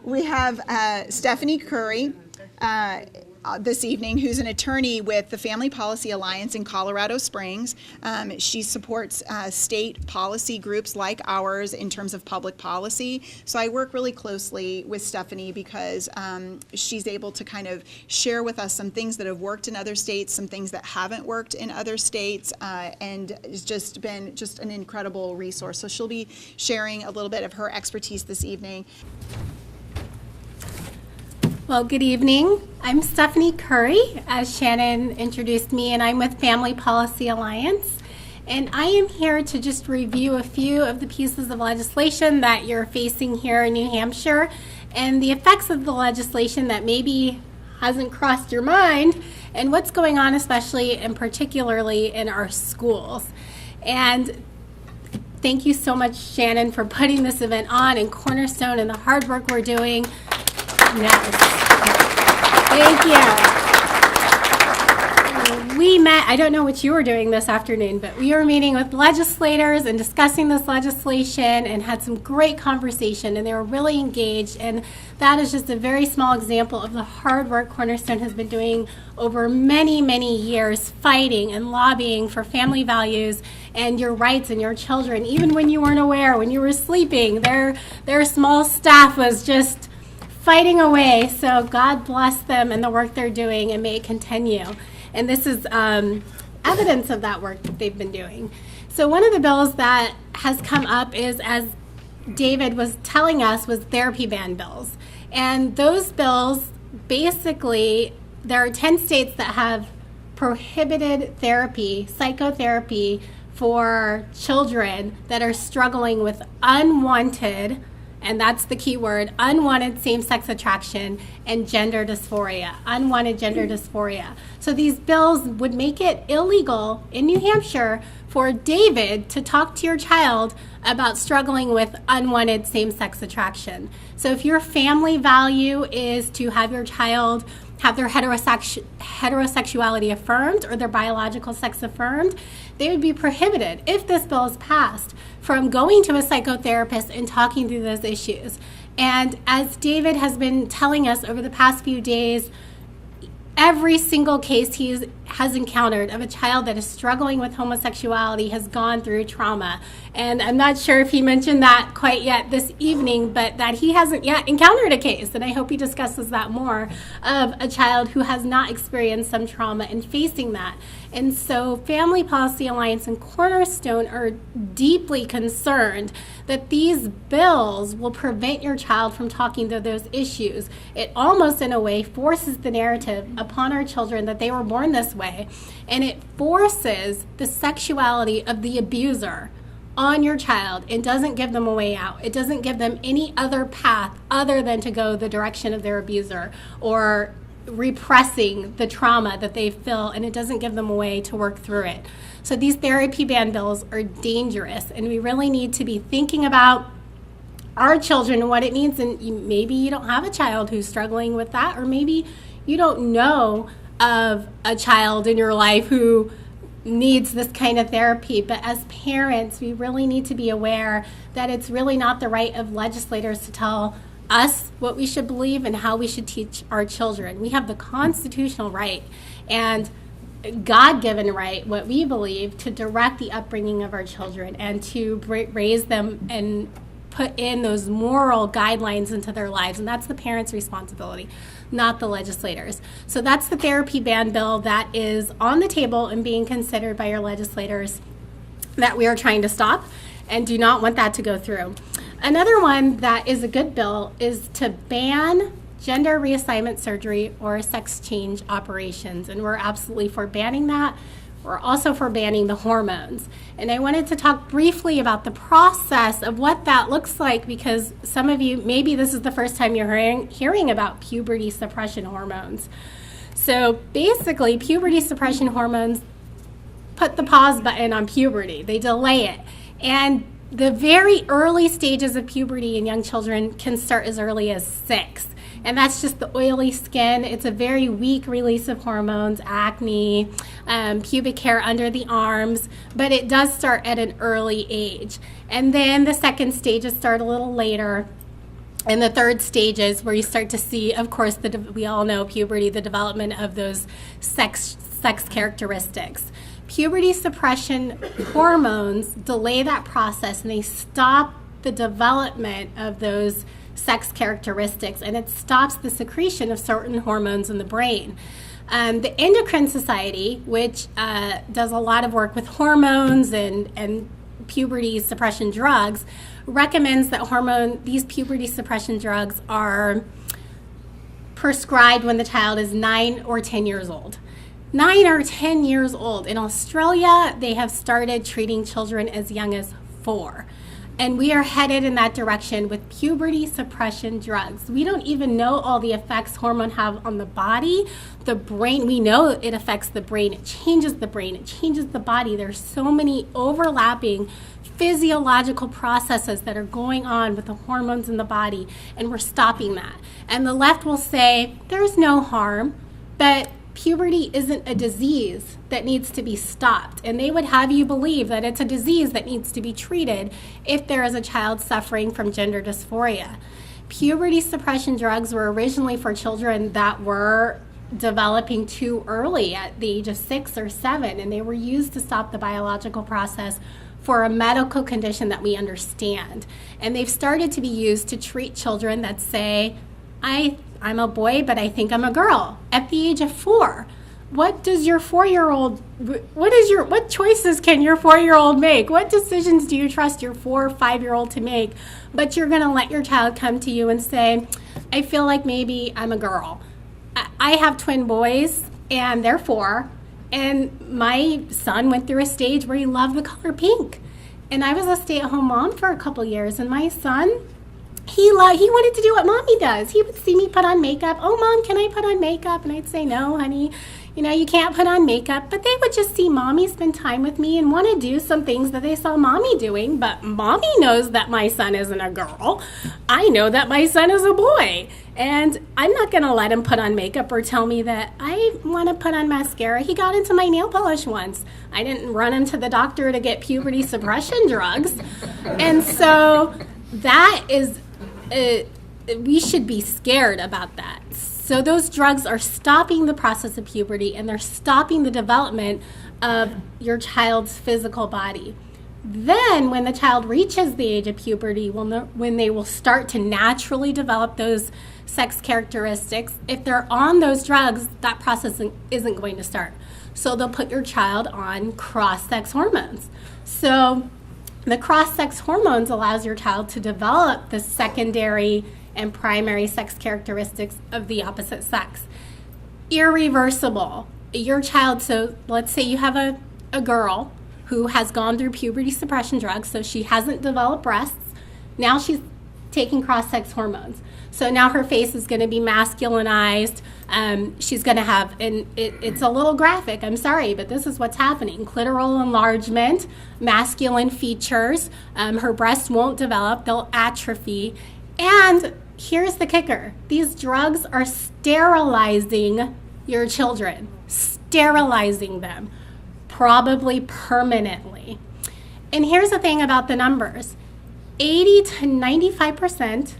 We have Stephanie Curry this evening, who's an attorney with the Family Policy Alliance in Colorado Springs. She supports state policy groups like ours in terms of public policy. So I work really closely with Stephanie because she's able to kind of share with us some things that have worked in other states, some things that haven't worked in other states, and it's just been just an incredible resource. So she'll be sharing a little bit of her expertise this evening. Well, good evening. I'm Stephanie Curry, as Shannon introduced me, and I'm with Family Policy Alliance. And I am here to just review a few of the pieces of legislation that you're facing here in New Hampshire and the effects of the legislation that maybe hasn't crossed your mind and what's going on, especially and particularly in our schools. And thank you so much, Shannon, for putting this event on and Cornerstone and the hard work we're doing. Yes. Thank you. We met, I don't know what you were doing this afternoon, but we were meeting with legislators and discussing this legislation and had some great conversation, and they were really engaged. And that is just a very small example of the hard work Cornerstone has been doing over many, many years, fighting and lobbying for family values and your rights and your children. Even when you weren't aware, when you were sleeping, their small staff was just fighting away. So God bless them and the work they're doing, and may it continue. And this is evidence of that work that they've been doing. So one of the bills that has come up is, as David was telling us, was therapy ban bills. And those bills, basically, there are 10 states that have prohibited therapy, psychotherapy, for children that are struggling with unwanted, and that's the key word, unwanted same-sex attraction and gender dysphoria, unwanted gender dysphoria. So these bills would make it illegal in New Hampshire for David to talk to your child about struggling with unwanted same-sex attraction. So if your family value is to have your child have their heterosexuality affirmed or their biological sex affirmed, they would be prohibited, if this bill is passed, from going to a psychotherapist and talking through those issues. And as David has been telling us over the past few days, every single case he has encountered of a child that is struggling with homosexuality has gone through trauma. And I'm not sure if he mentioned that quite yet this evening, but that he hasn't yet encountered a case, and I hope he discusses that more, of a child who has not experienced some trauma and facing that. And so Family Policy Alliance and Cornerstone are deeply concerned that these bills will prevent your child from talking to those issues. It almost, in a way, forces the narrative upon our children that they were born this way, and it forces the sexuality of the abuser on your child and doesn't give them a way out. It doesn't give them any other path other than to go the direction of their abuser or repressing the trauma that they feel, and it doesn't give them a way to work through it. So these therapy ban bills are dangerous, and we really need to be thinking about our children and what it means. And maybe you don't have a child who's struggling with that, or maybe you don't know of a child in your life who needs this kind of therapy. But as parents, we really need to be aware that it's really not the right of legislators to tell us what we should believe and how we should teach our children. We have the constitutional right and God-given right, what we believe, to direct the upbringing of our children and to raise them and put in those moral guidelines into their lives. And that's the parents' responsibility, not the legislators. So that's the therapy ban bill that is on the table and being considered by your legislators that we are trying to stop and do not want that to go through. Another one that is a good bill is to ban gender reassignment surgery or sex change operations, and we're absolutely for banning that. We're also for banning the hormones. And I wanted to talk briefly about the process of what that looks like, because some of you, maybe this is the first time you're hearing about puberty suppression hormones. So basically, puberty suppression hormones put the pause button on puberty. They delay it. And the very early stages of puberty in young children can start as early as 6. And that's just the oily skin. It's a very weak release of hormones, acne, pubic hair under the arms, but it does start at an early age. And then the second stages start a little later. And the third stage is where you start to see, of course, we all know puberty, the development of those sex characteristics. Puberty suppression hormones delay that process, and they stop the development of those sex characteristics, and it stops the secretion of certain hormones in the brain. The Endocrine Society, which does a lot of work with hormones and puberty suppression drugs, recommends that these puberty suppression drugs are prescribed when the child is 9 or 10 years old. 9 or 10 years old. In Australia, they have started treating children as young as 4. And we are headed in that direction with puberty suppression drugs. We don't even know all the effects hormone have on the body, the brain. We know it affects the brain. It changes the brain. It changes the body. There's so many overlapping physiological processes that are going on with the hormones in the body, and we're stopping that. And the left will say there's no harm, but puberty isn't a disease that needs to be stopped. And they would have you believe that it's a disease that needs to be treated if there is a child suffering from gender dysphoria. Puberty suppression drugs were originally for children that were developing too early at the age of 6 or 7, and they were used to stop the biological process for a medical condition that we understand. And they've started to be used to treat children that say, I'm a boy, but I think I'm a girl at the age of 4. What does your 4-year-old, what choices can your 4-year-old make? What decisions do you trust your 4 or 5-year-old to make? But you're going to let your child come to you and say, I feel like maybe I'm a girl. I have twin boys, and they're 4. And my son went through a stage where he loved the color pink. And I was a stay-at-home mom for a couple years, and my son, he wanted to do what mommy does. He would see me put on makeup. Oh, Mom, can I put on makeup? And I'd say, no, honey, you can't put on makeup. But they would just see mommy spend time with me and want to do some things that they saw mommy doing. But mommy knows that my son isn't a girl. I know that my son is a boy. And I'm not going to let him put on makeup or tell me that I want to put on mascara. He got into my nail polish once. I didn't run him to the doctor to get puberty suppression drugs. And so that is... we should be scared about that. So those drugs are stopping the process of puberty, and they're stopping the development of your child's physical body. Then when the child reaches the age of puberty, when they will start to naturally develop those sex characteristics, if they're on those drugs, that process isn't going to start. So they'll put your child on cross-sex hormones. So the cross-sex hormones allows your child to develop the secondary and primary sex characteristics of the opposite sex. Irreversible. Your child, so let's say you have a girl who has gone through puberty suppression drugs, so she hasn't developed breasts. Now she's taking cross-sex hormones. So now her face is going to be masculinized. She's going to have, and it's a little graphic, I'm sorry, but this is what's happening. Clitoral enlargement, masculine features. Her breasts won't develop, they'll atrophy. And here's the kicker. These drugs are sterilizing your children, sterilizing them, probably permanently. And here's the thing about the numbers. 80 to 95%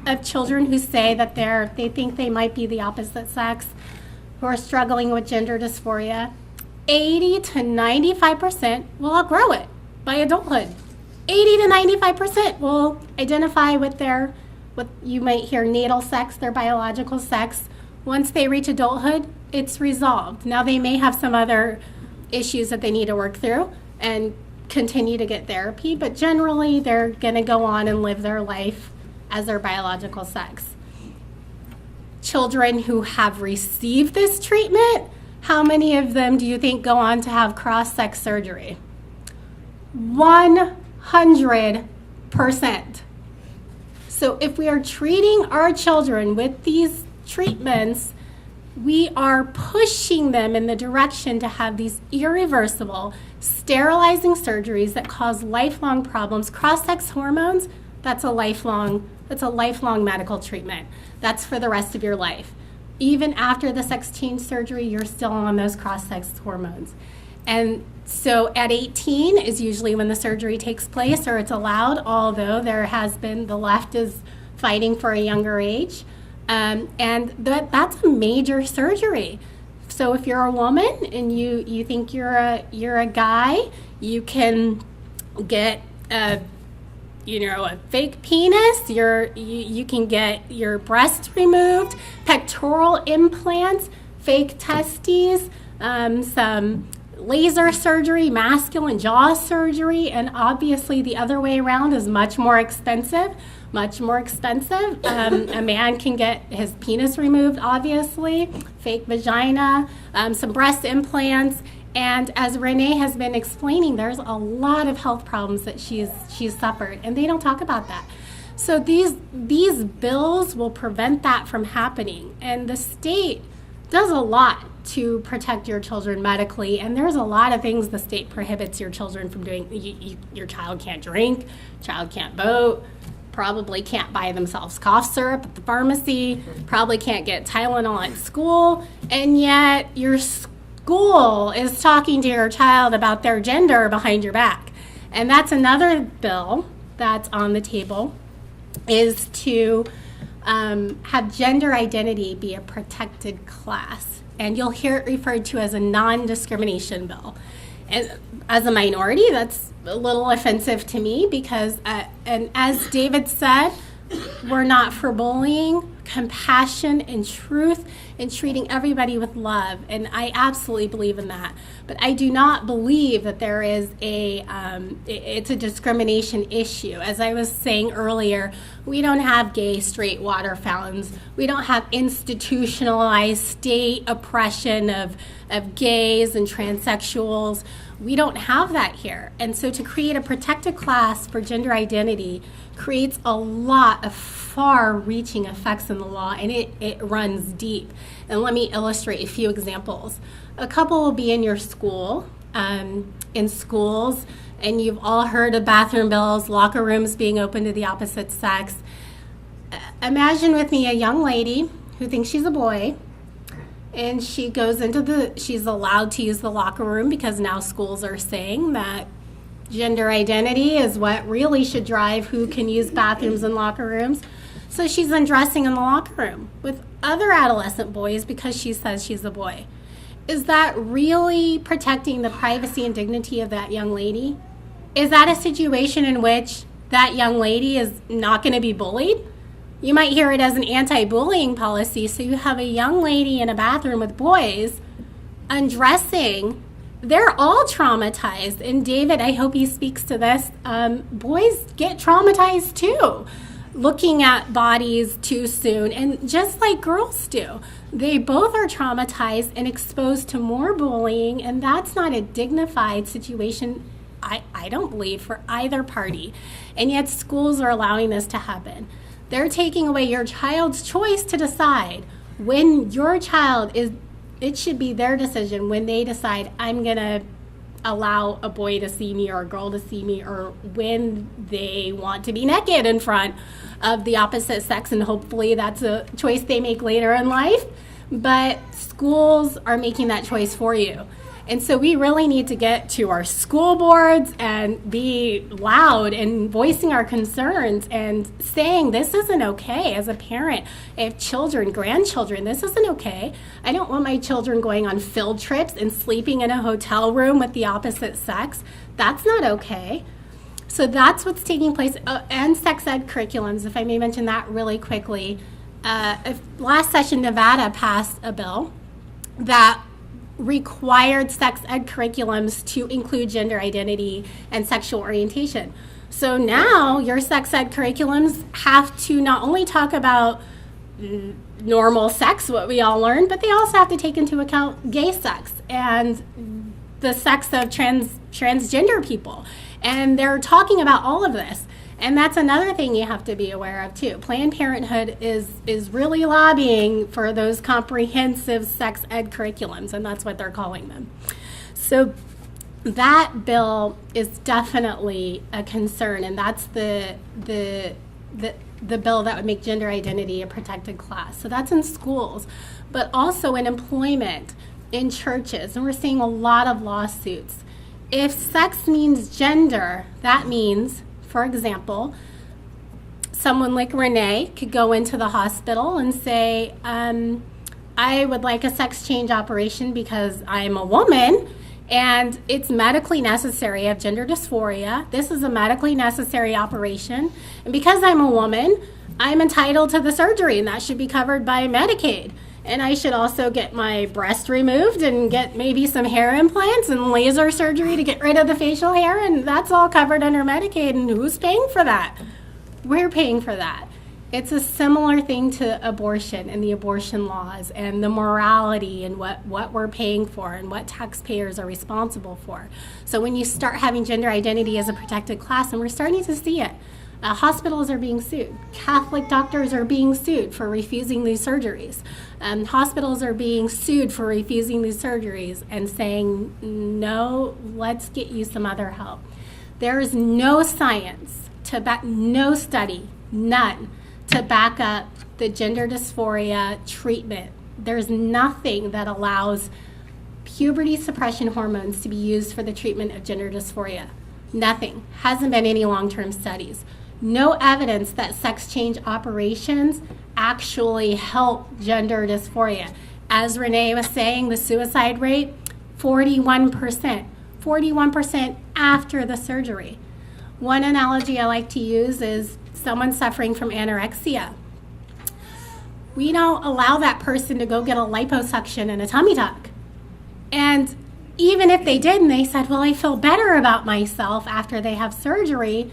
of children who say that they think they might be the opposite sex, who are struggling with gender dysphoria, 80 to 95% will outgrow it by adulthood. 80 to 95% will identify with what you might hear natal sex, their biological sex. Once they reach adulthood, it's resolved. Now they may have some other issues that they need to work through and continue to get therapy, but generally they're going to go on and live their life as their biological sex. Children who have received this treatment, how many of them do you think go on to have cross-sex surgery? 100%. So if we are treating our children with these treatments, we are pushing them in the direction to have these irreversible, sterilizing surgeries that cause lifelong problems. Cross-sex hormones, that's a lifelong medical treatment. That's for the rest of your life. Even after the sex change surgery, you're still on those cross-sex hormones. And so at 18 is usually when the surgery takes place, or it's allowed, although there has been, the left is fighting for a younger age. And that's a major surgery. So if you're a woman and you think you're a guy, you can get a fake penis. You can get your breasts removed, pectoral implants, fake testes, some laser surgery, masculine jaw surgery, and obviously the other way around is much more expensive. A man can get his penis removed, obviously, fake vagina, some breast implants, and as Renee has been explaining, there's a lot of health problems that she's suffered, and they don't talk about that. So these bills will prevent that from happening, and the state does a lot to protect your children medically, and there's a lot of things the state prohibits your children from doing. Your child can't drink, child can't vote, probably can't buy themselves cough syrup at the pharmacy, probably can't get Tylenol at school, and yet your school is talking to your child about their gender behind your back. And that's another bill that's on the table, is to have gender identity be a protected class. And you'll hear it referred to as a non-discrimination bill. And as a minority, that's a little offensive to me because, and as David said, we're not for bullying, compassion, and truth, and treating everybody with love. And I absolutely believe in that. But I do not believe that there is it's a discrimination issue. As I was saying earlier, we don't have gay, straight water fountains. We don't have institutionalized state oppression of gays and transsexuals. We don't have that here. And so to create a protected class for gender identity creates a lot of far-reaching effects in the law, and it runs deep. And let me illustrate a few examples. A couple will be in your school, in schools, and you've all heard of bathroom bills, locker rooms being open to the opposite sex. Imagine with me a young lady who thinks she's a boy, and she goes she's allowed to use the locker room because now schools are saying that gender identity is what really should drive who can use bathrooms and locker rooms. So she's undressing in the locker room with other adolescent boys because she says she's a boy. Is that really protecting the privacy and dignity of that young lady? Is that a situation in which that young lady is not going to be bullied? You might hear it as an anti-bullying policy. So you have a young lady in a bathroom with boys undressing. They're all traumatized. And David, I hope he speaks to this. Boys get traumatized too, looking at bodies too soon. And just like girls do, they both are traumatized and exposed to more bullying. And that's not a dignified situation, I don't believe, for either party. And yet schools are allowing this to happen. They're taking away your child's choice to decide when your child it should be their decision when they decide, I'm going to allow a boy to see me or a girl to see me, or when they want to be naked in front of the opposite sex. And hopefully that's a choice they make later in life. But schools are making that choice for you. And so we really need to get to our school boards and be loud and voicing our concerns and saying this isn't okay as a parent. I have children, grandchildren, this isn't okay. I don't want my children going on field trips and sleeping in a hotel room with the opposite sex. That's not okay. So that's what's taking place. And sex ed curriculums, if I may mention that really quickly. Last session, Nevada passed a bill that required sex ed curriculums to include gender identity and sexual orientation. So now your sex ed curriculums have to not only talk about normal sex, what we all learn, but they also have to take into account gay sex and the sex of transgender people. And they're talking about all of this. And that's another thing you have to be aware of too. Planned Parenthood is really lobbying for those comprehensive sex ed curriculums, and that's what they're calling them. So that bill is definitely a concern, and that's the bill that would make gender identity a protected class. So that's in schools, but also in employment, in churches, and we're seeing a lot of lawsuits. If sex means gender, that means, for example, someone like Renee could go into the hospital and say, I would like a sex change operation because I'm a woman and it's medically necessary. I have gender dysphoria. This is a medically necessary operation. And because I'm a woman, I'm entitled to the surgery, and that should be covered by Medicaid. And I should also get my breast removed and get maybe some hair implants and laser surgery to get rid of the facial hair, and that's all covered under Medicaid. And who's paying for that? We're paying for that. It's a similar thing to abortion and the abortion laws and the morality and what we're paying for and what taxpayers are responsible for. So when you start having gender identity as a protected class, and we're starting to see it, hospitals are being sued. Catholic doctors are being sued for refusing these surgeries. Hospitals are being sued for refusing these surgeries and saying, no, let's get you some other help. There is no science to back, no study, none, to back up the gender dysphoria treatment. There's nothing that allows puberty suppression hormones to be used for the treatment of gender dysphoria. Nothing. Hasn't been any long-term studies. No evidence that sex change operations actually help gender dysphoria. As Renee was saying, the suicide rate, 41%. 41% after the surgery. One analogy I like to use is someone suffering from anorexia. We don't allow that person to go get a liposuction and a tummy tuck. And even if they did and they said, well, I feel better about myself after they have surgery,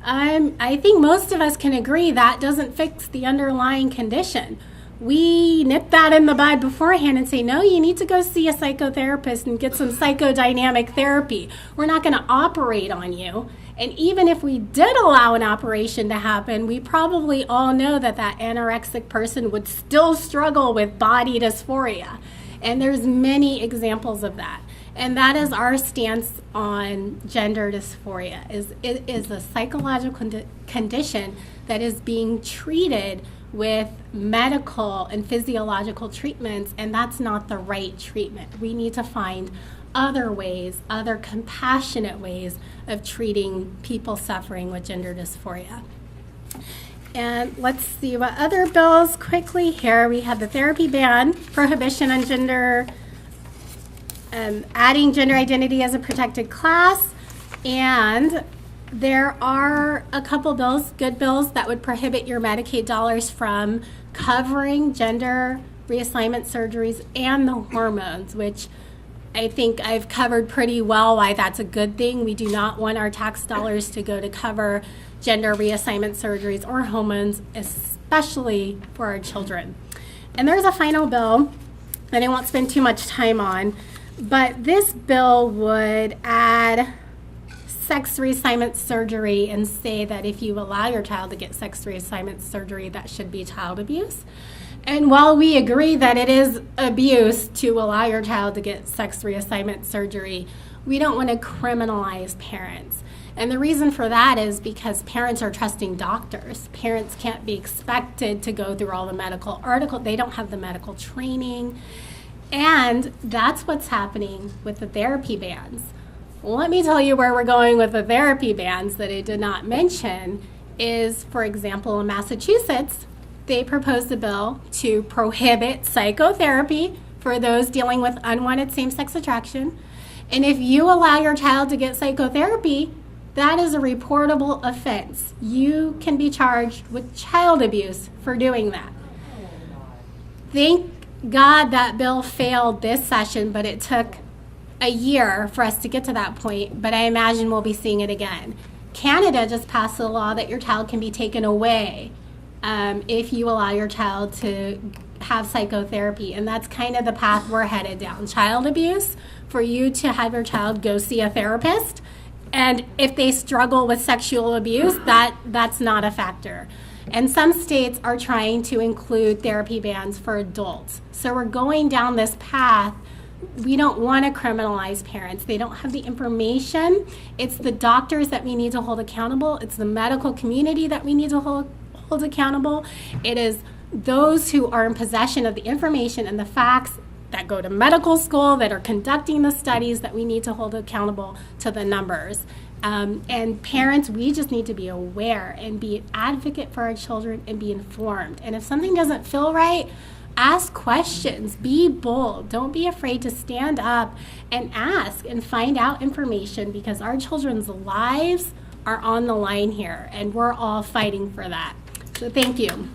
I think most of us can agree that doesn't fix the underlying condition. We nip that in the bud beforehand and say, no, you need to go see a psychotherapist and get some psychodynamic therapy. We're not going to operate on you. And even if we did allow an operation to happen, we probably all know that that anorexic person would still struggle with body dysphoria. And there's many examples of that. And that is our stance on gender dysphoria. It is a psychological condition that is being treated with medical and physiological treatments, and that's not the right treatment. We need to find other ways, other compassionate ways of treating people suffering with gender dysphoria. And let's see what other bills quickly here. We have the therapy ban, prohibition on gender, adding gender identity as a protected class, and there are a couple bills, good bills, that would prohibit your Medicaid dollars from covering gender reassignment surgeries and the hormones, which I think I've covered pretty well why that's a good thing. We do not want our tax dollars to go to cover gender reassignment surgeries or hormones, especially for our children. And there's a final bill that I won't spend too much time on, but this bill would add sex reassignment surgery and say that if you allow your child to get sex reassignment surgery, that should be child abuse. And while we agree that it is abuse to allow your child to get sex reassignment surgery, we don't want to criminalize parents. And the reason for that is because parents are trusting doctors. Parents can't be expected to go through all the medical articles. They don't have the medical training. And that's what's happening with the therapy bans. Let me tell you where we're going with the therapy bans that I did not mention is, for example, in Massachusetts, they proposed a bill to prohibit psychotherapy for those dealing with unwanted same-sex attraction. And if you allow your child to get psychotherapy, that is a reportable offense. You can be charged with child abuse for doing that. Thank God that bill failed this session, but it took a year for us to get to that point, but I imagine we'll be seeing it again. Canada just passed a law that your child can be taken away if you allow your child to have psychotherapy, and that's kind of the path we're headed down. Child abuse, for you to have your child go see a therapist, and if they struggle with sexual abuse, that's not a factor. And some states are trying to include therapy bans for adults. So we're going down this path. We don't want to criminalize parents. They don't have the information. It's the doctors that we need to hold accountable. It's the medical community that we need to hold accountable. It is those who are in possession of the information and the facts that go to medical school, that are conducting the studies, that we need to hold accountable to the numbers. And parents, we just need to be aware and be an advocate for our children and be informed. And if something doesn't feel right, ask questions, be bold, don't be afraid to stand up and ask and find out information, because our children's lives are on the line here and we're all fighting for that. So thank you.